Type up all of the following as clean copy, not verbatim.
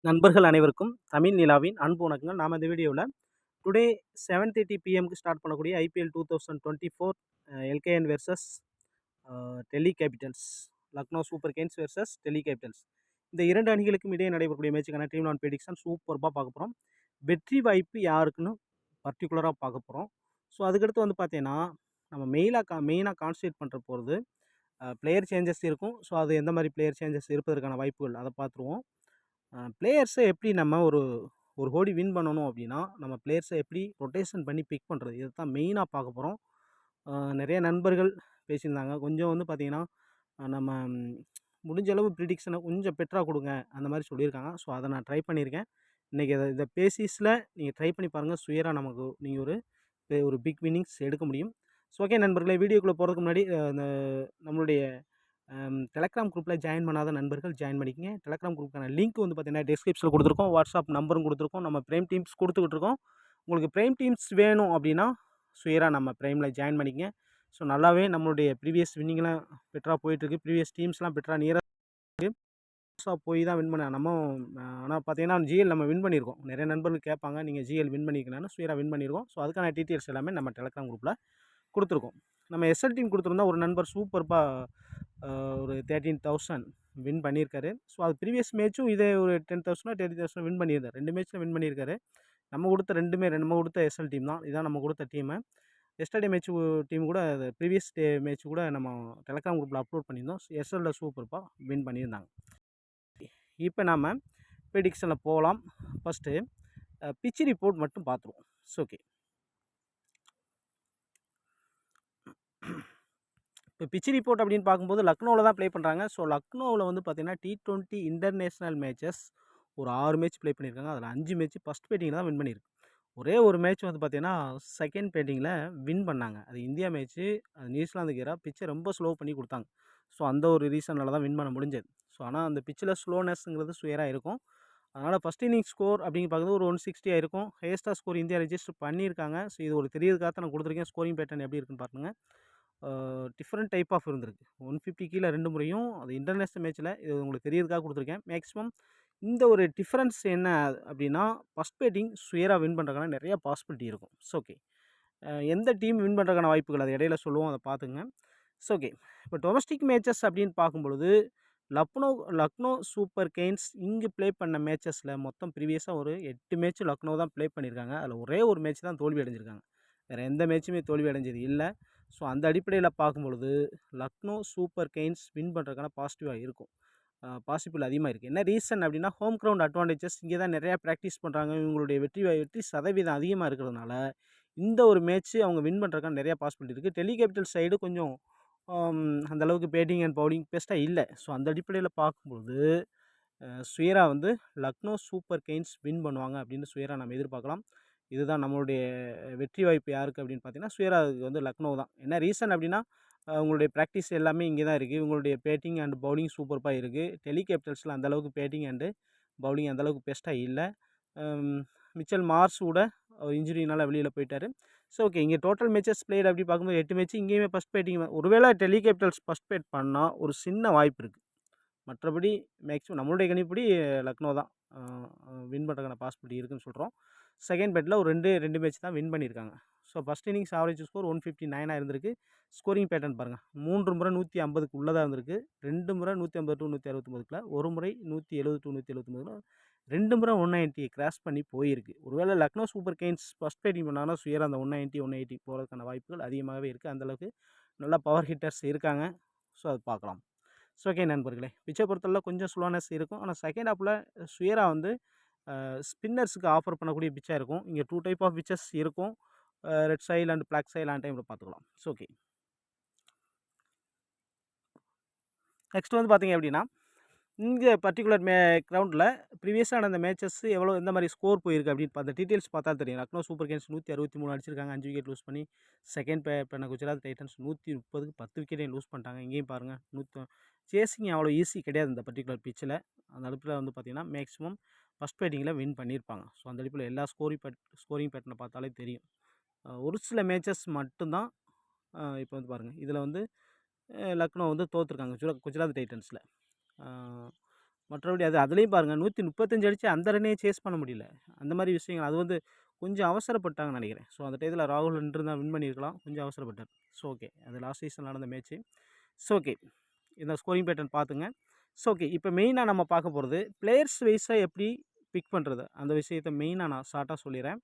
நண்பர்கள் அனைவருக்கும் தமிழ் நிலாவின் அன்பு வணக்கங்கள். நாம் இந்த வீடியோவில் டுடே 7:30 பிஎம்க்கு ஸ்டார்ட் பண்ணக்கூடிய IPL 2024 LKN versus Delhi Capitals, Lucknow super Kings versus Delhi Capitals, இந்த இரண்டு அணிகளுக்கும் இடையே நடைபெறக்கூடிய மேட்சுக்கான டீம் நான் ப்ரெடிக்ஷன் சூப்பராக பார்க்க போகிறோம். வெற்றி வாய்ப்பு யாருக்குன்னு பர்டிகுலராக பார்க்க போகிறோம். ஸோ அதுக்கடுத்து வந்து பார்த்தீங்கன்னா நம்ம மெயினாக கான்சன்ட்ரேட் பண்ணுற போகிறது பிளேயர் சேஞ்சஸ் இருக்கும். ஸோ அது எந்த மாதிரி பிளேயர் சேஞ்சஸ் இருப்பதற்கான வாய்ப்புகள் அதை பார்த்துருவோம். பிளேயர்ஸை எப்படி நம்ம ஒரு கோடி வின் பண்ணணும் அப்படின்னா நம்ம பிளேயர்ஸை எப்படி ரொட்டேஷன் பண்ணி பிக் பண்ணுறது, இதை தான் மெயினாக பார்க்க போகிறோம். நிறைய நண்பர்கள் பேசியிருந்தாங்க. கொஞ்சம் வந்து பார்த்திங்கன்னா நம்ம முடிஞ்ச அளவு ப்ரிடிக்ஷனை கொஞ்சம் பெட்டராக கொடுங்க அந்த மாதிரி சொல்லியிருக்காங்க. ஸோ அதை நான் ட்ரை பண்ணியிருக்கேன். இன்றைக்கி இதை பேசிஸில் நீங்கள் ட்ரை பண்ணி பாருங்கள். சுயராக நமக்கு நீங்கள் ஒரு பிக் வின்னிங்ஸ் எடுக்க முடியும். ஸோ ஓகே நண்பர்களே, வீடியோக்குள்ளே போகிறதுக்கு முன்னாடி நம்மளுடைய டெலகிராம் குரூப்பில் ஜாயின் பண்ணாத நண்பர்கள் ஜாயின் பண்ணிக்கங்க. டெலகிராம் குரூப்புக்கான லிங்க் வந்து பார்த்தீங்கன்னா டிஸ்கிரிப்ஷனில் கொடுத்துருக்கோம். வாட்ஸ்அப் நம்பரும் கொடுத்துருக்கோம். நம்ம ப்ரைம் டீம்ஸ் கொடுத்துக்கிட்டு இருக்கோம். உங்களுக்கு ப்ரைம் டீம்ஸ் வேணும் அப்படின்னா சுயராக நம்ம ப்ரைமில் ஜாயின் பண்ணிக்கங்க. ஸோ நல்லாவே நம்மளுடைய ப்ரீவியஸ் வின்னிங்லாம் பெட்டராக போயிட்டுருக்கு. ப்ரீவியஸ் டீம்ஸ்லாம் பெட்டராக நியராக போய் தான் வின் பண்ண நம்ம. ஆனால் பார்த்தீங்கன்னா ஜிஎல் நம்ம வின் பண்ணியிருக்கோம். நிறைய நண்பர்கள் கேட்பாங்க, நீங்கள் ஜிஎல் வின் பண்ணிக்கலாம்னு. சுயராக வின் பண்ணியிருக்கோம். ஸோ அதுக்கான டீட்டெயில்ஸ் எல்லாமே நம்ம டெலகிராம் குரூப்பில் கொடுத்துருக்கோம். நம்ம எஸ்எல் டீம் கொடுத்துருந்தா ஒரு நண்பர் சூப்பராக ஒரு 13,000 வின் பண்ணியிருக்காரு. ஸோ அது ப்ரீவியஸ் மேட்சும் இதே ஒரு 10,000 10,000 வின் பண்ணியிருந்தார். 2 மேட்ச்சில் வின் பண்ணியிருக்காரு. நம்ம கொடுத்த எஸ்எல் டீம் தான். இதான் நம்ம கொடுத்த டீமு. எஸ்டர்டே டீம் கூட ப்ரீவியஸ் மேட்ச் கூட நம்ம டெலகிராம் குரூப்பில் அப்லோட் பண்ணியிருந்தோம். எஸ்எல்ல சூப்பராக வின் பண்ணியிருந்தாங்க. இப்போ நம்ம ப்ரெடிக்ஷனில் போகலாம். ஃபஸ்ட்டு பிச் ரிப்போர்ட் மட்டும் பார்த்துருவோம். ஓகே, இப்போ பிச் ரிப்போர்ட் அப்படின்னு பார்க்கும்போது லக்னோவில் தான் ப்ளே பண்ணுறாங்க. ஸோ லக்னோவில் வந்து பார்த்திங்கன்னா T20 இன்டர்நேஷ்னல் மேட்சஸ் ஒரு 6 மேட்ச் ப்ளே பண்ணியிருக்காங்க. அதில் 5 மேட்ச் ஃபஸ்ட் பேட்டிங்கில் தான் வின் பண்ணியிருக்கு. ஒரே ஒரு மேட்ச் வந்து பார்த்திங்கன்னா செகண்ட் பேட்டிங்கில் வின் பண்ணாங்க. அது இந்தியா மேட்ச்சு. அது நியூசிலாந்துக்கு எதிராக பிச்சை ரொம்ப ஸ்லோ பண்ணி கொடுத்தாங்க. ஸோ அந்த ஒரு ரீசனால் தான் வின் பண்ண முடிஞ்சது. ஸோ ஆனால் அந்த பிச்சில் ஸ்லோனஸ்ங்கிறது சுயராக இருக்கும். அதனால் ஃபஸ்ட் இன்னிங் ஸ்கோர் அப்படின்னு பார்க்குறது ஒரு 160 இருக்கும். ஹையஸ்ட்டாக ஸ்கோர் இந்தியா ரெஜிஸ்டர் பண்ணியிருக்காங்க. ஸோ இது ஒரு தெரியறதுக்காக நான் கொடுத்துருக்கேன். ஸ்கோரிங் பேட்டர்ன் எப்படி இருக்குன்னு பாருங்கள். டிஃப்ரெண்ட் டைப் ஆஃப் இருந்திருக்கு. 150 கீழே 2 முறையும் அது இன்டர்நேஷ்னல் மேட்ச்சில் இது உங்களுக்கு தெரியறதுக்காக கொடுத்துருக்கேன். மேக்ஸிமம் இந்த ஒரு டிஃப்ரென்ஸ் என்ன அப்படின்னா ஃபஸ்ட் பேட்டிங் சுயராக வின் பண்ணுறதுக்கான நிறையா பாசிபிலிட்டி இருக்கும். ஓகே, எந்த டீம் வின் பண்ணுறதுக்கான வாய்ப்புகள் அது இடையில சொல்லுவோம், அதை பார்த்துங்க. ஓகே, இப்போ டொமஸ்டிக் மேட்சஸ் அப்படின்னு பார்க்கும்பொழுது லக்னோ சூப்பர் கிங்ஸ் இங்கே ப்ளே பண்ண மேட்சஸில் மொத்தம் ப்ரீவியஸாக ஒரு 8 மேட்ச் லக்னோ தான் ப்ளே பண்ணியிருக்காங்க. அதில் ஒரே ஒரு மேட்ச் தான் தோல்வி அடைஞ்சிருக்காங்க. வேறு எந்த மேட்சுமே தோல்வி அடைஞ்சது இல்லை. ஸோ அந்த அடிப்படையில் பார்க்கும்பொழுது லக்னோ சூப்பர் கிங்ஸ் வின் பண்ணுறதுக்கான பாசிட்டிவாக இருக்கும். பாசிபிள் அதிகமாக இருக்குது. என்ன ரீசன் அப்படின்னா ஹோம் கிரவுண்ட் அட்வான்டேஜஸ் இங்கே தான் நிறையா ப்ராக்டிஸ் பண்ணுறாங்க. இவங்களுடைய வெற்றி சதவீதம் அதிகமாக இருக்கிறதுனால இந்த ஒரு மேட்ச்சு அவங்க வின் பண்ணுறதுக்கான நிறையா பாசிபிலிட்டி இருக்குது. டெல்லி கேபிட்டல் சைடு கொஞ்சம் அந்தளவுக்கு பேட்டிங் அண்ட் பவுலிங் பெஸ்ட்டாக இல்லை. ஸோ அந்த அடிப்படையில் பார்க்கும்போது சுயரா வந்து லக்னோ சூப்பர் கிங்ஸ் வின் பண்ணுவாங்க அப்படின்னு சுயரா நம்ம எதிர்பார்க்கலாம். இதுதான் நம்மளுடைய வெற்றி வாய்ப்பு யாருக்கு அப்படின்னு பார்த்தீங்கன்னா சுயராவுக்கு வந்து லக்னோ தான். என்ன ரீசன் அப்படின்னா உங்களுடைய ப்ராக்டிஸ் எல்லாமே இங்கே தான் இருக்குது. இவங்களுடைய பேட்டிங் அண்ட் பவுலிங் சூப்பராக இருக்குது. டெல்லி கேபிட்டல்ஸில் அந்தளவுக்கு பேட்டிங் அண்டு பவுலிங் அந்தளவுக்கு பெஸ்ட்டாக இல்லை. மிச்சல் மார்ஸ் கூட இன்ஜுரினால் வெளியில் போயிட்டார். ஸோ ஓகே, இங்கே டோட்டல் மேட்சஸ் பிளேட் அப்படி பார்க்கும்போது 8 மேட்ச் இங்கேயுமே ஃபஸ்ட் பேட்டிங். ஒருவேளை டெல்லி கேபிட்டல்ஸ் ஃபஸ்ட் பேட் பண்ணால் ஒரு சின்ன வாய்ப்பு இருக்குது. மற்றபடி மேக்ஸிமம் நம்மளுடைய கணிப்படி லக்னோ தான் வின் பண்ணுறதுக்கான பாசிபிலிட்டி இருக்குதுன்னு சொல்கிறோம். செகண்ட் பேட்டில் ஒரு ரெண்டு மேட்ச் தான் வின் பண்ணியிருக்காங்க. So first innings average score 159 இருந்திருக்கு. ஸ்கோரிங் பேட்டர்ன் பாருங்கள், 3 முறை 150க்கு உள்ளதாக இருந்திருக்கு. 2 முறை 150 to 169க்குள்ள, ஒரு முறை 170 to 179க்குள்ள, 2 முறை 190 கிராஸ் பண்ணி போயிருக்கு. ஒருவேளை Lucknow super Kings first batting பண்ணாங்கன்னா சுயராக அந்த 190 போகிறதுக்கான வாய்ப்புகள் அதிகமாகவே இருக்குது. அந்தளவுக்கு நல்லா பவர் ஹிட்டர்ஸ் இருக்காங்க. ஸோ அது பார்க்கலாம். ஸோ ஓகே நண்பர்களே, பிச்சை பொறுத்தவரை கொஞ்சம் ஸ்லோனஸ் இருக்கும். ஆனால் செகண்ட் ஹாஃபில் சுயரா வந்து ஸ்பின்னர்ஸுக்கு ஆஃபர் பண்ணக்கூடிய பிச்சாக இருக்கும். இங்கே 2 டைப் ஆஃப் பிச்சஸ் இருக்கும். ரெட் சைல் அண்ட் பிளாக் சைல் ஆன் டைமில் பார்த்துக்கலாம். ஸோ ஓகே, நெக்ஸ்ட் வந்து பார்த்தீங்க அப்படின்னா இங்கே பர்டிகுலர் கிரவுண்டில் ப்ரீவியஸாக நடந்த மேட்சஸ் எந்த மாதிரி ஸ்கோர் போயிருக்கு அப்படின்னு அந்த டீட்டெயில்ஸ் பார்த்தா தெரியும். லக்னோ சூப்பர் கிங்ஸ் 163 அடிச்சிருக்காங்க, 5 விக்கெட் லூஸ் பண்ணி. செகண்ட் பண்ண குஜராத் டைட்டன்ஸ் 130க்கு 10 விக்கெட்டையும் லூஸ் பண்ணிட்டாங்க. இங்கேயும் பாருங்கள், சேசிங் அவ்வளோ ஈஸி கிடையாது இந்த பர்டிகுலர் பிச்சில். அந்த அடுப்பில் வந்து பார்த்திங்கன்னா மேக்ஸிமம் ஃபஸ்ட் பேட்டிங்கில் வின் பண்ணியிருப்பாங்க. ஸோ அந்த அடுப்பில் எல்லா ஸ்கோரிங் பேட்டர்னை பார்த்தாலே தெரியும். ஒரு சில மேட்சஸ் மட்டும்தான் இப்போ வந்து பாருங்கள், இதில் வந்து லக்னோ வந்து தோற்றுருக்காங்க குஜராத் டைட்டன்ஸில். மற்றபடி அதுலேயும் பாருங்கள் 135 அடித்து அந்த ரன்னையே சேஸ் பண்ண முடியல. அந்த மாதிரி விஷயங்கள் அது வந்து கொஞ்சம் அவசரப்பட்டாங்கன்னு நினைக்கிறேன். ஸோ அந்த டயத்தில் ராகுல் நின்றுருந்தா வின் பண்ணியிருக்கலாம். கொஞ்சம் அவசரப்பட்டார். ஸோ ஓகே, அது லாஸ்ட் சீசன் நடந்த மேட்ச்சு. ஸோ ஓகே, இந்த ஸ்கோரிங் பேட்டர்ன் பார்த்துங்க. ஸோ ஓகே, இப்போ மெயினாக நம்ம பார்க்க போகிறது பிளேயர்ஸ் வைஸாக எப்படி பிக் பண்ணுறது அந்த விஷயத்தை மெயினாக நான் ஷார்ட்டாக சொல்லிடுறேன்.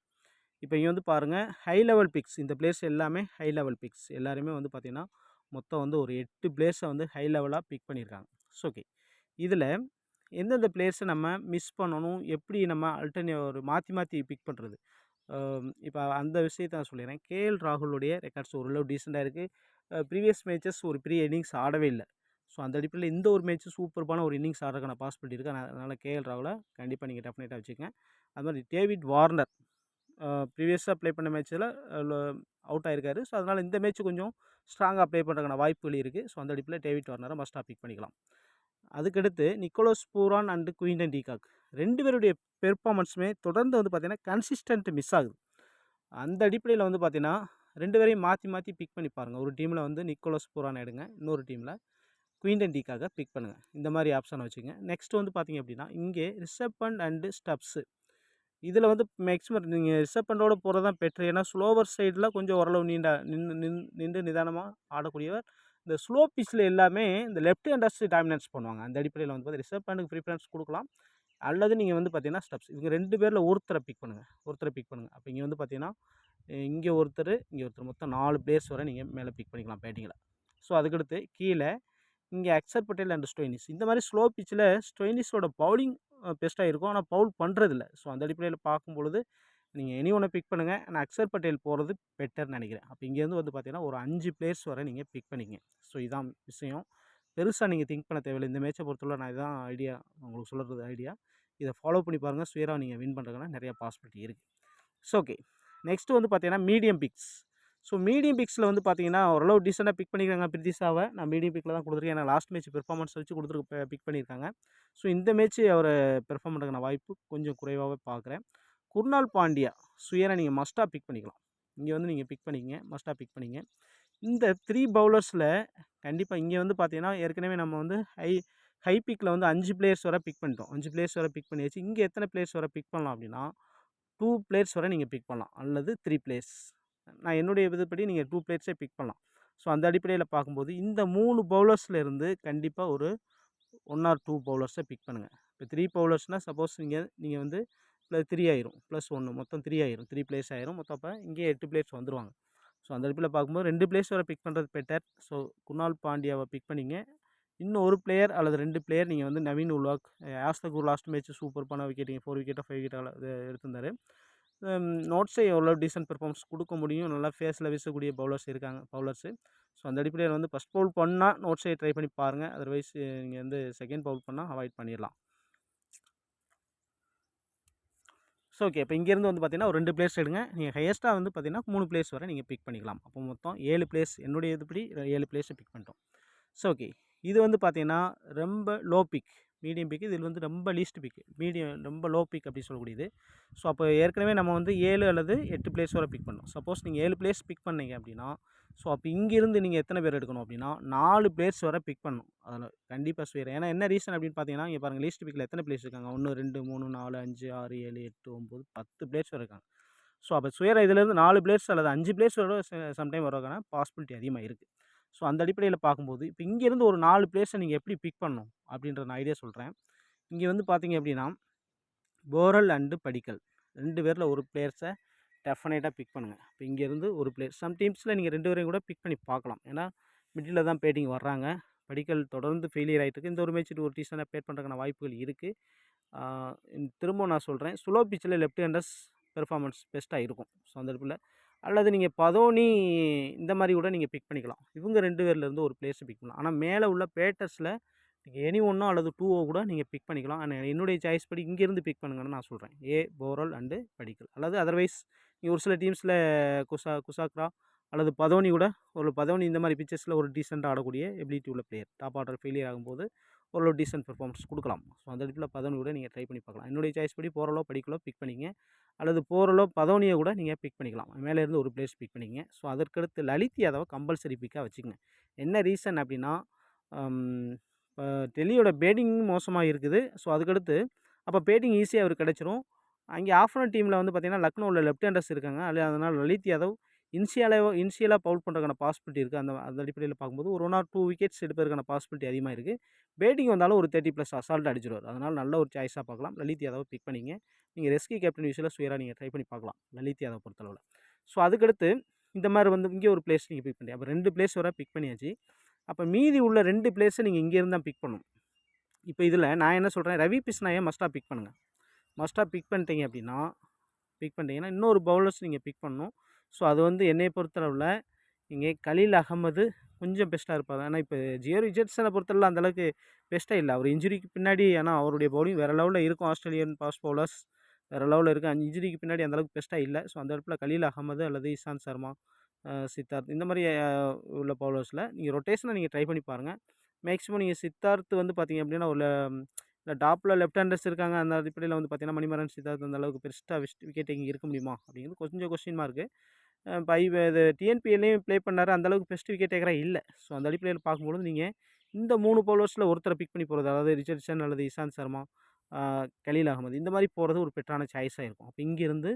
இப்போ இங்கே வந்து பாருங்கள், ஹை லெவல் பிக்ஸ் இந்த பிளேயர்ஸ் எல்லாமே ஹை லெவல் பிக்ஸ் எல்லாருமே வந்து பார்த்திங்கன்னா மொத்தம் வந்து ஒரு 8 பிளேயர்ஸை வந்து ஹை லெவலாக பிக் பண்ணியிருக்காங்க. ஸோ ஓகே, இதில் எந்தெந்த பிளேயர்ஸை நம்ம மிஸ் பண்ணணும், எப்படி நம்ம ஒரு மாற்றி மாற்றி பிக் பண்ணுறது, இப்போ அந்த விஷயத்தை நான் சொல்லிடுறேன். கேஎல் ராகுலுடைய ரெக்கார்ட்ஸ் ஓரளவு டீசெண்டாக இருக்குது. ப்ரீவியஸ் மேட்சஸ் ஒரு பெரிய இன்னிங்ஸ் ஆடவே இல்லை. ஸோ அந்த அடிப்படையில் இந்த ஒரு மேட்ச்சு சூப்பர்பான ஒரு இன்னிங்ஸ் ஆடுறதுக்கான பாசிபிலிட்டி இருக்குது. அதனால் கேஎல் ராகுலை கண்டிப்பாக நீங்கள் டெஃபினட்டாக வச்சுக்கங்க. அது மாதிரி டேவிட் வார்னர் ப்ரீவியஸாக ப்ளே பண்ண மேட்ச்சில் அவுட் ஆகிருக்காரு. ஸோ அதனால் இந்த மேட்ச்சு கொஞ்சம் ஸ்ட்ராங்காக ப்ளே பண்ணுறதுக்கான வாய்ப்புகள் இருக்குது. ஸோ அந்த அடிப்படையில் டேவிட் வார்னரை மஸ்ட்டாக பிக் பண்ணிக்கலாம். அதுக்கடுத்து நிக்கோலஸ் பூரான் அண்டு குயின்டன் டீகாக் 2 பேருடைய பெர்ஃபார்மன்ஸுமே தொடர்ந்து வந்து பார்த்திங்கன்னா கன்சிஸ்டன்ட் மிஸ் ஆகுது. அந்த அடிப்படையில் வந்து பார்த்திங்கன்னா 2 பேரையும் மாற்றி மாற்றி பிக் பண்ணி பாருங்கள். ஒரு டீமில் வந்து நிக்கோலஸ் பூரான் எடுங்க, இன்னொரு டீமில் குயின்டன் டீகாக பிக் பண்ணுங்கள். இந்த மாதிரி ஆப்ஷனை வச்சுங்க. நெக்ஸ்ட் வந்து பார்த்திங்க அப்படின்னா இங்கே ரிஷப் பண்ட் அண்டு ஸ்டப்ஸு இதில் வந்து மேக்ஸிமம் நீங்கள் ரிஷப் பண்டோட போகிறது தான் பெட்ரு. ஏன்னா ஸ்லோவர் சைடில் கொஞ்சம் ஓரளவு நின்று நிதானமாக ஆடக்கூடியவர். இந்த ஸ்லோ பிச்சில் எல்லாமே இந்த லெஃப்ட் ஹேண்டர்ஸ் டாமினன்ஸ் பண்ணுவாங்க. அந்த அடிப்படையில் வந்து பார்த்து ரிஷப் பண்டுக்கு ப்ரிஃபரன்ஸ் கொடுக்கலாம். அல்லது நீங்கள் வந்து பார்த்தீங்கன்னா ஸ்டப்ஸ் இவங்க 2 பேரில் ஒருத்தரை பிக் பண்ணுங்கள். அப்போ இங்கே வந்து பார்த்தீங்கன்னா இங்கே ஒருத்தர் மொத்தம் 4 பிளேயர்ஸ் வரை நீங்கள் மேலே பிக் பண்ணிக்கலாம் பேட்டிங்கில். ஸோ அதுக்கடுத்து கீழே இங்கே அக்ஷர் பட்டேல் அண்ட் ஸ்டோயினிஸ் இந்த மாதிரி ஸ்லோ பிச்சில் ஸ்டோயினிஸோட பவுலிங் பெஸ்ட்டாக இருக்கும். ஆனால் பவுல் பண்ணுறதில்ல. ஸோ அந்த அடிப்படையில் பார்க்கும்பொழுது நீங்கள் எனி ஒன்று பிக் பண்ணுங்கள். ஆனால் அக்ஷர் பட்டேல் போகிறது பெட்டர்னு நினைக்கிறேன். அப்போ இங்கேருந்து வந்து பார்த்தீங்கன்னா ஒரு 5 பிளேயர்ஸ் வரை நீங்கள் பிக் பண்ணிங்க. ஸோ இதான் விஷயம். பெருசாக நீங்கள் திங்க் பண்ண தேவையில்லை. இந்த மேட்சை பொறுத்தவரை நான் இதான் ஐடியா உங்களுக்கு சொல்கிறது ஐடியா. இதை ஃபாலோ பண்ணி பாருங்கள். ஸ்வீராக நீங்கள் வின் பண்ணுறதுக்கான நிறையா பாசிபிலிட்டி இருக்குது. ஸோ ஓகே, நெக்ஸ்ட்டு வந்து பார்த்தீங்கன்னா மீடியம் பிக்ஸ். ஸோ மீடியம் பிக்ஸில் வந்து பார்த்தீங்கன்னா ஓரளவு டீசெண்டாக பிக் பண்ணியிருக்காங்க. பிரித்திஷாவை நான் மீடியம் பிக்கில் தான் கொடுத்துருக்கேன். ஏன்னா லாஸ்ட் மேட்ச் பெர்ஃபார்மன்ஸ் வச்சு பிக் பண்ணியிருக்காங்க. ஸோ இந்த மேட்ச்சு அவரை பெர்ஃபார்ம் பண்ணுறதுக்கான வாய்ப்பு கொஞ்சம் குறைவாகவே பார்க்குறேன். குர்னால் பாண்டியா சுயரை நீங்கள் மஸ்ட்டாக பிக் பண்ணிக்கலாம். இங்கே வந்து நீங்கள் பிக் பண்ணிக்கங்க, மஸ்ட்டாக பிக் பண்ணிங்க. இந்த 3 பவுலர்ஸில் கண்டிப்பாக இங்கே வந்து பார்த்தீங்கன்னா ஏற்கனவே நம்ம வந்து ஹை பிக்கில் வந்து 5 பிளேயர்ஸ் வரை பிக் பண்ணிட்டோம். 5 பிளேயர்ஸ் வரை பிக் பண்ணியாச்சு. இங்கே எத்தனை பிளேயர்ஸ் வரை பிக் பண்ணலாம் அப்படின்னா 2 பிளேயர்ஸ் வரை நீங்கள் பிக் பண்ணலாம். அல்லது 3 பிளேயர்ஸ். நான் என்னுடைய விதப்படி நீங்கள் 2 பிளேயர்ஸே பிக் பண்ணலாம். ஸோ அந்த அடிப்படையில் பார்க்கும்போது இந்த 3 பவுலர்ஸில் இருந்து கண்டிப்பாக ஒரு 1 or 2 பவுலர்ஸை பிக் பண்ணுங்கள். இப்போ 3 பவுலர்ஸ்னால் சப்போஸ் நீங்கள் வந்து +3 ஆயிரும், +1 மொத்தம் 3 ஆயிரும், 3 பிளேயர்ஸ் ஆயிரும். மொத்தம் அப்போ இங்கே 8 பிளேயர்ஸ் வந்துருவாங்க. ஸோ அந்த அடிப்படையில் பார்க்கும்போது 2 பிளேயர்ஸ் வரை பிக் பண்ணுறது பெட்டர். ஸோ குர்னால் பாண்டியாவை பிக் பண்ணிங்க. இன்னும் ஒரு பிளேயர் அல்லது 2 பிளேயர் நீங்கள் வந்து நவீன் உல்வாக் ஆஸ்தகூர் லாஸ்ட் மேட்ச் சூப்பர்பான விக்கெட்டிங் 4 விக்கெட்டோ 5 விக்கெட்டோ எடுத்திருந்தார். நோட்ஸை எவ்வளோ டீசென்ட் பெர்ஃபார்மன்ஸ் கொடுக்க முடியும். நல்லா ஃபேஸில் வீசக்கூடிய பவுலர்ஸு. ஸோ அந்த அடிப்படையில் வந்து ஃபஸ்ட் பவுல் பண்ணால் நோட்ஸை ட்ரை பண்ணி பாருங்கள். அதர்வைஸ் நீங்கள் வந்து செகண்ட் பவுல் பண்ணால் அவாய்ட் பண்ணிடலாம். ஸோ ஓகே, இப்போ இங்கேருந்து வந்து பார்த்தீங்கன்னா ஒரு 2 பிளேயர்ஸ் எடுங்க. நீங்கள் ஹையஸ்ட்டாக வந்து பார்த்தீங்கன்னா 3 பிளேயர்ஸ் வரை நீங்கள் பிக் பண்ணிக்கலாம். அப்போ மொத்தம் 7 பிளேயர்ஸ் என்னுடைய இதுபடி 7 பிளேயர்ஸை பிக் பண்ணிட்டோம். ஸோ ஓகே, இது வந்து பார்த்தீங்கன்னா ரொம்ப லோ பிக், மீடியம் பிக். இதில் வந்து ரொம்ப லீஸ்ட் பிக், ரொம்ப லோ பிக் அப்படி சொல்லக்கூடியது. ஸோ அப்போ ஏற்கனவே நம்ம வந்து 7 அல்லது 8 பிளேயர்ஸ் வரை பிக் பண்ணோம். சப்போஸ் நீங்கள் 7 பிளேயர்ஸ் பிக் பண்ணீங்க அப்படின்னா ஸோ அப்போ இங்கேருந்து நீங்கள் எத்தனை பேர் எடுக்கணும் அப்படின்னா 4 பிளேயர்ஸ் வரை பிக் பண்ணணும். அதில் கண்டிப்பாக ஸ்வேர். ஏன்னா என்ன ரீசன் அப்படின்னு பார்த்தீங்கன்னா இங்கே பாருங்கள் லீஸ்ட் பிக்கில் எத்தனை பிளேயர்ஸ் இருக்காங்க? 1 2 3 4 5 6 7 8 9 10 பிளேயர்ஸ் வரை இருக்காங்க. ஸோ அப்போ ஸ்வேர் இதிலேருந்து 4 பிளேயர்ஸ் அல்லது 5 பிளேயர்ஸ் வரை சம்டைம் வரதுக்கான பாசிபிலிட்டி அதிகமாக இருக்குது. ஸோ அந்த அடிப்படையில் பார்க்கும்போது இப்போ இங்கேருந்து ஒரு 4 பிளேயர்ஸை நீங்கள் எப்படி பிக் பண்ணணும் அப்படின்ற நான் ஐடியா சொல்கிறேன். இங்கே வந்து பார்த்தீங்க அப்படின்னா போரல் அண்டு படிக்கல் 2 பேரில் ஒரு பிளேயர்ஸை டெஃபினட்டாக பிக் பண்ணுங்கள். இப்போ இங்கேருந்து ஒரு பிளேயர் சம் டீம்ஸில் நீங்கள் 2 பேரையும் கூட பிக் பண்ணி பார்க்கலாம். ஏன்னா மிடில் தான் பேட்டிங் வர்றாங்க. படிக்கல் தொடர்ந்து ஃபெயிலியர் ஆகிட்டு இருக்குது. இந்த ஒரு மேட்ச் ஒரு டீசனாக பேட் பண்ணுறதுக்கான வாய்ப்புகள் இருக்குது. திரும்ப நான் சொல்கிறேன், ஸ்லோ பிச்சில் லெஃப்ட் ஹேண்டர்ஸ் பெர்ஃபார்மன்ஸ் பெஸ்ட்டாக இருக்கும். ஸோ அந்த இடத்துல அல்லது நீங்கள் பதோனி இந்த மாதிரி கூட நீங்கள் பிக் பண்ணிக்கலாம். இவங்க 2 பேர்லேருந்து ஒரு பிளேயர்ஸை பிக் பண்ணலாம். ஆனால் மேலே உள்ள பேட்டர்ஸில் நீங்கள் எனி 1 அல்லது 2 கூட நீங்கள் பிக் பண்ணிக்கலாம். ஆனால் என்னுடைய சாய்ஸ் படி இங்கேருந்து பிக் பண்ணுங்கன்னு நான் சொல்கிறேன். போரல் அண்டு படிக்கல். அல்லது அதர்வைஸ் ஒரு சில டீம்ஸில் குசாக்ரா அல்லது பதோனி கூட பதோனி இந்த மாதிரி பிச்சர்ஸில் ஒரு டீசெண்டாக ஆடக்கூடிய எபிலிட்டி உள்ள பிளேயர். டாப் ஆர்டர் ஃபெயிலியர் ஆகும்போது ஒரு டீசென்ட் பெர்ஃபார்மன்ஸ் கொடுக்கலாம். ஸோ அந்த இடத்துல பதோனி கூட நீங்கள் ட்ரை பண்ணி பார்க்கலாம். என்னுடைய சாய்ஸ் படி போரலோ படிக்கலோ பிக் பண்ணிங்க. அல்லது போரலோ பதோனியை கூட நீங்கள் பிக் பண்ணிக்கலாம். மேலேருந்து ஒரு பிளேயர்ஸ் பிக் பண்ணிங்க. ஸோ அதற்கடுத்து லலித் யாதவை கம்பல்சரி பிக்காக வச்சுக்கங்க. என்ன ரீசன் அப்படின்னா இப்போ டெல்லியோட பேட்டிங்கும் மோசமாக இருக்குது. ஸோ அதுக்கடுத்து அப்போ பேட்டிங் ஈஸியாக அவருக்கு கிடைச்சிரும். அங்கே ஆஃப்டர்நூன் டீமில் வந்து பார்த்தீங்கன்னா லக்னோவில் லெஃப்ட் ஹேண்டர்ஸ் இருக்காங்க. அதனால் லலித் யாதவ் இனிஷியலாக பவுல் பண்ணுறதுக்கான பாசிபிலிட்டி இருக்குது. அந்த அந்த அடிப்படையில் பார்க்கும்போது ஒரு 1 ஆர் 2 விக்கெட்ஸ் எடுப்பதற்கான பாசிபிலிட்டி அதிகமாக இருக்குது. பேட்டிங் வந்தாலும் ஒரு 30+ அசால்ட்டாக அடிச்சிருவார். அதனால் நல்ல ஒரு சாய்ஸாக பார்க்கலாம். லலித் யாதவ் பிக் பண்ணிங்க. நீங்கள் ரெஸ்கி கேப்டன் விஷயத்தில் சுயராக நீங்கள் ட்ரை பண்ணி பார்க்கலாம் லலித் யாதவ் பொறுத்தளவில். ஸோ அதுக்கடுத்து இந்த மாதிரி வந்து இங்கே ஒரு பிளேஸ் நீங்கள் பிக் பண்ணி அப்போ 2 பிளேஸ் வரை பிக் பண்ணியாச்சு. அப்போ மீதி உள்ள 2 பிளேஸை நீங்கள் இங்கேருந்து தான் பிக் பண்ணணும். இப்போ இதில் நான் என்ன சொல்கிறேன், ரவி பிஷ்னாயை மஸ்ட்டாக பிக் பண்ணுங்கள். மஸ்ட்டாக பிக் பண்ணிட்டீங்கன்னா இன்னொரு பவுலர்ஸ் நீங்கள் பிக் பண்ணணும். ஸோ அது வந்து என்னை பொறுத்தளவில் இங்கே கலீல் அகமது கொஞ்சம் பெஸ்ட்டாக இருப்பார். ஆனால் இப்போ ஜியோ ரிச்சர்ட்சனை பொறுத்தளவில் அந்தளவுக்கு பெஸ்ட்டாக இல்லை. அவர் இன்ஜுரிக்கு பின்னாடி ஆனால் அவருடைய பவுலிங் வேறு லெவலில் இருக்கும். ஆஸ்திரேலியன் ஃபாஸ்ட் பவுலர்ஸ் வேறு லெவலில் இருக்குது. இன்ஜுரிக்கு பின்னாடி அந்தளவுக்கு பெஸ்ட்டாக இல்லை. ஸோ அந்த இடத்துல கலீல் அகமது அல்லது இஷாந்த் சர்மா, சித்தார்த் இந்த மாதிரி உள்ள பவுலர்ஸில் நீங்கள் ரொட்டேஷனை நீங்கள் ட்ரை பண்ணி பாருங்கள். மேக்ஸிமம் நீங்கள் சித்தார்த் வந்து பார்த்தீங்க அப்படின்னா ஒரு இல்லை டாப்பில் லெஃப்ட் ஹேண்டர்ஸ் இருக்காங்க. அந்த அடிப்படையில் வந்து பார்த்தீங்கன்னா மணிமாறன், சித்தார்த் அந்த அளவுக்கு பெருசாக விக்கெட் டேக்கிங் இருக்க முடியுமா அப்படிங்கிறது கொஞ்சம் கொஸ்டின் மார்க்கு. இப்போ இது டிஎன்பிஎல்லையும் ப்ளே பண்ணார். அந்தளவுக்கு பெஸ்ட் விக்கெட் டேக்கராக இல்லை. ஸோ அந்த அடிப்படையில் பார்க்கும்பொழுது நீங்கள் இந்த 3 பவுலர்ஸில் ஒருத்தரை பிக் பண்ணி போகிறது, அதாவது ரிச்சர்ட்சன் அல்லது இஷாந்த் சர்மா, கலீல் அகமது இந்த மாதிரி போகிறது ஒரு பெட்டரான சாய்ஸாக இருக்கும். அப்போ இங்கேருந்து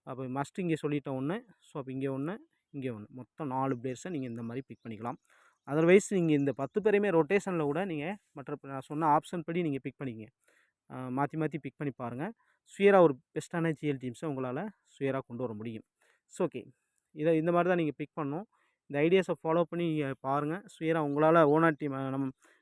அப்போ மஸ்ட் இங்கே சொல்லிட்டோம் ஒன்று. ஸோ அப்போ இங்கே ஒன்று, இங்கே ஒன்று, மொத்தம் 4 பிளேயர்ஸை நீங்கள் இந்த மாதிரி பிக் பண்ணிக்கலாம். அதர்வைஸ் நீங்கள் இந்த 10 பேரையுமே ரொட்டேஷனில் கூட நீங்கள் மற்ற நான் சொன்ன ஆப்ஷன் படி நீங்கள் பிக் பண்ணிக்கங்க. மாற்றி பிக் பண்ணி பாருங்கள். சுயராக ஒரு பெஸ்ட்டான ஜிஎல் டீம்ஸை உங்களால் சுயராக கொண்டு வர முடியும். ஸோ ஓகே, இந்த மாதிரி தான் நீங்கள் பிக் பண்ணணும். இந்த ஐடியாஸை ஃபாலோ பண்ணி நீங்கள் பாருங்கள். சுயராக உங்களால் ஓனர் டீம்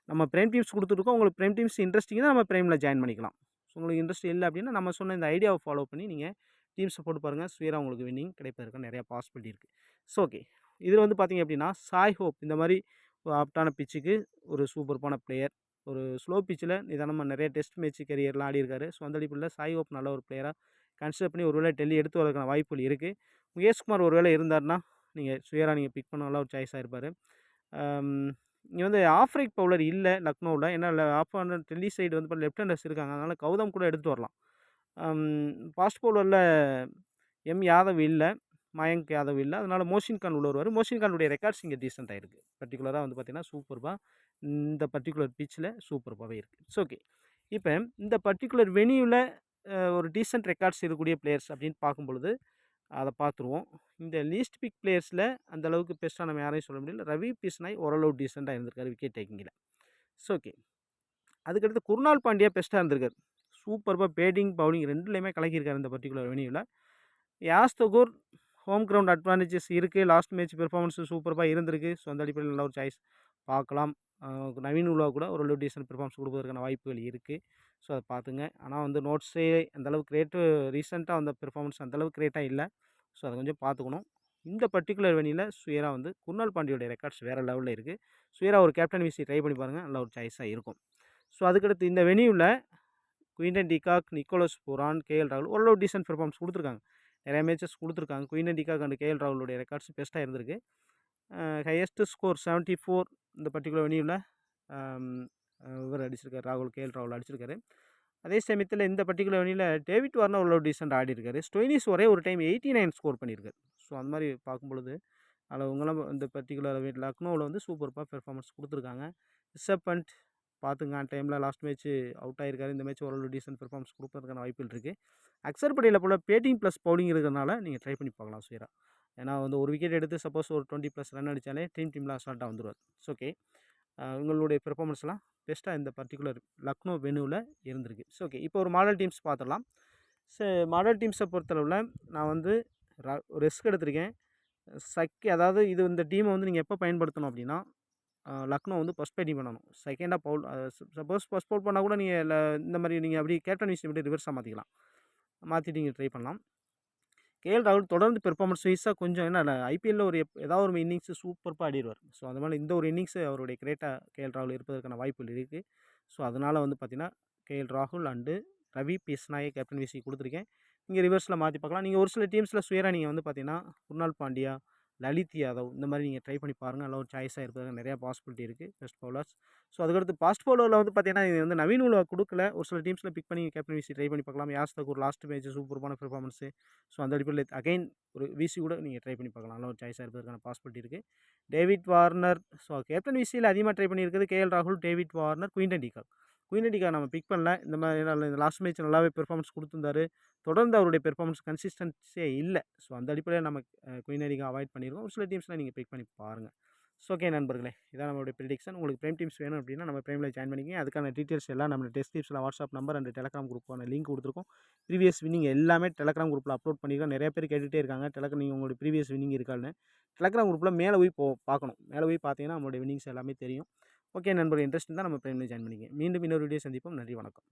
நம்ம ப்ரைம் டீம்ஸ் கொடுத்துருக்கோம். உங்களுக்கு ப்ரைம் டீம்ஸ் இன்ட்ரெஸ்டிங்காக நம்ம ப்ரைமில் ஜாயின் பண்ணிக்கலாம். ஸோ உங்களுக்கு இன்ட்ரெஸ்ட் இல்லை அப்படின்னா நம்ம சொன்ன இந்த ஐடியாவை ஃபாலோ பண்ணி நீங்கள் டீம்ஸை போட்டு பாருங்கள். சுயராக உங்களுக்கு வின்னிங் கிடைப்பதற்கு நிறையா பாசிபிலிட்டி இருக்குது. ஸோ ஓகே, இதில் வந்து பார்த்தீங்க அப்படின்னா சாய் ஹோப் இந்த மாதிரி ஒரு ஆப்டான பிச்சுக்கு ஒரு சூப்பர்பான பிளேயர். ஒரு ஸ்லோ பிச்சில் நிதானமாக நிறைய டெஸ்ட் மேட்ச் கரியர்லாம் ஆடிருக்காரு. ஸோ அந்த அடிப்படையில் சாய் ஹோப் நல்ல ஒரு பிளேயராக கன்சிடர் பண்ணி ஒருவேளை டெல்லி எடுத்து வரதுக்கான வாய்ப்புகள் இருக்குது. முகேஷ்குமார் ஒருவேளை இருந்தார்னா நீங்கள் சுயராக நீங்கள் பிக் பண்ண நல்ல ஒரு சாய்ஸாக இருப்பார். இங்கே வந்து ஆஃப் ரைட் பவுலர் இல்லை லக்னோவில். ஏன்னா ஆஃப் ஹேண்டர் டெல்லி சைடு வந்து லெஃப்ட் ஹேண்டர்ஸ் இருக்காங்க. அதனால் கௌதம் கூட எடுத்துகிட்டு வரலாம். ஃபாஸ்ட் பவுலரில் யாதவ் இல்லை, மயங்க் யாதவ் இல்லை. அதனால் மோஷின் கான் உள்ள வருவார். மோஷின் கானுடைய ரெக்கார்ட்ஸ் இங்கே டீசெண்டாக இருக்குது. பர்டிகுலராக வந்து பார்த்திங்கன்னா சூப்பர்பாக இந்த பர்டிகுலர் பிச்சில் சூப்பர்பாகவே இருக்குது. ஸோ ஓகே, இப்போ இந்த பர்டிகுலர் வெனியூவில் ஒரு டீசென்ட் ரெக்கார்ட்ஸ் இருக்கக்கூடிய பிளேயர்ஸ் அப்படின்னு பார்க்கும்பொழுது அதை பார்த்துருவோம். இந்த லீஸ்ட் பிக் பிளேயர்ஸில் அந்தளவுக்கு பெஸ்ட்டாக நம்ம யாரையும் சொல்ல முடியல. ரவி பிஷ்னாய் ஓரளவு டீசெண்டாக இருந்திருக்காரு விக்கெட் டேக்கிங்கில். ஸோ ஓகே, அதுக்கடுத்து குருணால் பாண்டியா பெஸ்ட்டாக இருந்திருக்காரு. சூப்பர்பாக பேட்டிங் பவுலிங் ரெண்டுலேயுமே கலக்கியிருக்காரு இந்த பர்டிகுலர் வெனியூவில். Yash Thakur home ground advantages இருக்குது. லாஸ்ட் மேட்ச் பெர்ஃபார்மன்ஸ் சூப்பராக இருந்திருக்கு. ஸோ அந்த அடிப்படையில் நல்ல ஒரு சாய்ஸ் பார்க்கலாம். நவீன் உலா கூட ஓரளவு டீசென்ட் பெர்ஃபார்மன்ஸ் கொடுப்பதற்கான வாய்ப்புகள் இருக்குது. ஸோ அதை பார்த்துங்க. ஆனால் வந்து நோட்ஸே அந்தளவுக்கு ரீசெண்டாக வந்த பெர்ஃபார்மன்ஸ் அந்தளவுக்கு கிரேட்டாக இல்லை. ஸோ அதை கொஞ்சம் பார்த்துக்கணும். இந்த பர்டிகுலர் வெனியில் சுயரா வந்து குருணால் பாண்டியோடைய ரெக்கார்ட்ஸ் வேறு லெவலில் இருக்குது. சுயரா ஒரு கேப்டன் விசி ட்ரை பண்ணி பாருங்கள். நல்ல ஒரு சாய்ஸாக இருக்கும். ஸோ அதுக்கடுத்து இந்த வெனியூவில் Quinton de Kock, Nicholas Pooran, KL ராகுல் ஓரளவு டீசென்ட் பெர்ஃபார்மன்ஸ் கொடுத்துருக்காங்க. நிறைய மேட்சஸ் கொடுத்துருக்காங்க. குயின்டன் டிகாக் அண்ட் கேஎல் ராகுலுடைய ரெக்கார்ட்ஸ் பெஸ்ட்டாக இருந்திருக்கு. ஹையஸ்ட் ஸ்கோர் 74 இந்த பர்டிகுலர் வெனியூவில் இவர் அடிச்சிருக்காரு. கேஎல் ராகுல் அடிச்சிருக்காரு. அதே சமயத்தில் இந்த பர்டிகுலர் வெனியில் டேவிட் வார்னர் ஓரளவு டீசென்ட் ஆடி இருக்காரு. ஸ்டோயினிஸ் ஒரே ஒரு டைம் 89 ஸ்கோர் பண்ணியிருக்காரு. ஸோ அந்த மாதிரி பார்க்கும்பொழுது அதில் உங்களாம் இந்த பர்டிகுலர் லக்னோவில் வந்து சூப்பராக பெர்ஃபார்மன்ஸ் கொடுத்துருக்காங்க. ரிஷப் பண்ட் பார்த்துங்க, டைமில் லாஸ்ட் மேட்ச் அவுட் ஆகிருக்காரு. இந்த மேட்ச் ஓரளவு டீசென்ட் பெர்ஃபார்மன்ஸ் கொடுப்பதற்கான வாய்ப்புகள் இருக்குது. அக்சர் பட்டேலை போல் பேட்டிங் ப்ளஸ் பவுலிங் இருக்கிறதுனால நீங்கள் ட்ரை பண்ணி பார்க்கலாம் சுயரா. ஏன்னா வந்து ஒரு விக்கெட் எடுத்து சப்போஸ் ஒரு 20+ ரன் அடித்தாலே டீமில் அசால்ட்டாக வந்துடுவார். ஸோ ஓகே, உங்களுடைய பெர்ஃபார்மன்ஸ்லாம் பெஸ்ட்டாக இந்த பர்டிகுலர் லக்னோ வெனியூவில் இருந்திருக்கு. ஸோ ஓகே, இப்போ ஒரு மாடல் டீம்ஸ் பார்த்துடலாம். ஸோ மாடல் டீம்ஸை பொறுத்தளவில் நான் வந்து ரிஸ்க் எடுத்திருக்கேன். அதாவது இந்த டீமை வந்து நீங்கள் எப்போ பயன்படுத்தணும் அப்படின்னா லக்னோ வந்து ஃபஸ்ட் பேட்டிங் பண்ணணும். செகண்டாக பவுல் சப்போஸ் ஃபஸ்ட் பவுல் பண்ணால் கூட நீங்கள் இந்த மாதிரி நீங்கள் அப்படி கேப்டன் விஷயம் மட்டும் ரிவர்ஸாக மாற்றிக்கலாம். மாற்றிட்டு நீங்கள் ட்ரை பண்ணலாம். கேஎல் ராகுல் தொடர்ந்து பெர்ஃபார்மன்ஸ் வைஸாக கொஞ்சம் என்ன ஐபிஎல்லில் ஏதாவது ஒரு இன்னிங்ஸ் சூப்பராக ஆடிடுவார். ஸோ அது மாதிரி இந்த ஒரு இன்னிங்ஸ் அவருடைய கிரேட்டாக கேஎல் ராகுல் இருப்பதற்கான வாய்ப்புகள் இருக்குது. ஸோ அதனால் வந்து பார்த்திங்கன்னா கேஎல் ராகுல் அண்டு ரவி பிஷ்னாயை கேப்டன் விசி கொடுத்துருக்கேன். நீங்கள் ரிவர்ஸில் மாற்றி பார்க்கலாம். நீங்கள் ஒரு சில டீம்ஸில் சுயராக நீங்கள் வந்து பார்த்திங்கன்னா குருணால் பாண்டியா லலித் யாதவ் இந்த மாதிரி நீங்கள் ட்ரை பண்ணி பாருங்கள். நல்ல ஒரு சாய்ஸாக இருப்பதற்கு நிறையா பாசிபிலிட்டி இருக்குது பெஸ்ட் பவுலர்ஸ். ஸோ அதுக்கடுத்து ஃபாஸ்ட் பவுலரில் வந்து பார்த்தீங்கன்னா இது வந்து நவீன் உலா கொடுக்கல. ஒரு சில டீம்ஸில் பிக் பண்ணி கேப்டன் விசி ட்ரை பண்ணி பார்க்கலாம். யாஸ் தக்கூர் லாஸ்ட் மேட்ச் சூப்பரான பெர்ஃபார்மன்ஸு. ஸோ அந்த அடிப்படையில் அகைன் ஒரு விசி கூட நீங்கள் ட்ரை பண்ணி பார்க்கலாம். நல்ல ஒரு சாய்ஸாக இருப்பதற்கான பாசிபிலிட்டி இருக்குது. David Warner. ஸோ கேப்டன் விசியில் அதிகமாக ட்ரை பண்ணியிருக்கிறது கேஎல் ராகுல், David Warner, Quinton de Kock. Quinton de Kock நம்ம பிக் பண்ணல. இந்த மாதிரி லாஸ்ட் மேட்ச் நல்லாவே பெர்ஃபார்மன்ஸ் கொடுத்துருந்தாரு. தொடர்ந்து அவருடைய பெர்ஃபார்மன்ஸ் கன்சிஸ்டன்சியே இல்லை. ஸோ அந்த அடிப்படையில் நம்ம குயின்டன் டிகாக் அவாய்ட் பண்ணியிருக்கோம். ஒரு சில டீம்ஸ்லாம் நீங்கள் பிக் பண்ணி பாருங்கள். ஸோ ஓகே நண்பர்களே, இதான் நம்மளுடைய ப்ரெடிக்ஷன். உங்களுக்கு பிரைம் டீம்ஸ் வேணும் அப்படின்னா நம்ம பிரைமில் ஜாயின் பண்ணிக்கங்க. அதுக்கான டீட்டெயில்ஸ் எல்லாம் நம்ம டெஸ்கிரிப்ஷனில் வாட்ஸ்அப் நம்பர் அண்ட் டெலகிராம் குரூப்பான லிங்க் கொடுத்துருக்கோம். ப்ரீவியஸ் வின்னிங் எல்லாமே டெலகிராம் குரூப்பில் அப்லோட் பண்ணியிருக்கோம். நிறைய பேர் கேட்டுகிட்டே இருக்காங்க நீங்கள் உங்களுடைய ப்ரீவியஸ் வின்னிங் இருக்கான்னு. டெலகிராம் குரூப்பில் மேலே போய் பார்க்கணும். மேலே போய் பார்த்தீங்கன்னா நம்மளுடைய வின்னிங்ஸ் எல்லாமே தெரியும். ஓகே நண்பர்கள், இன்ட்ரெஸ்ட் தான் நம்ம பிரைமில் ஜாயின் பண்ணிக்கங்க. மீண்டும் இன்னொரு வீடியோ சந்திப்போம். நன்றி, வணக்கம்.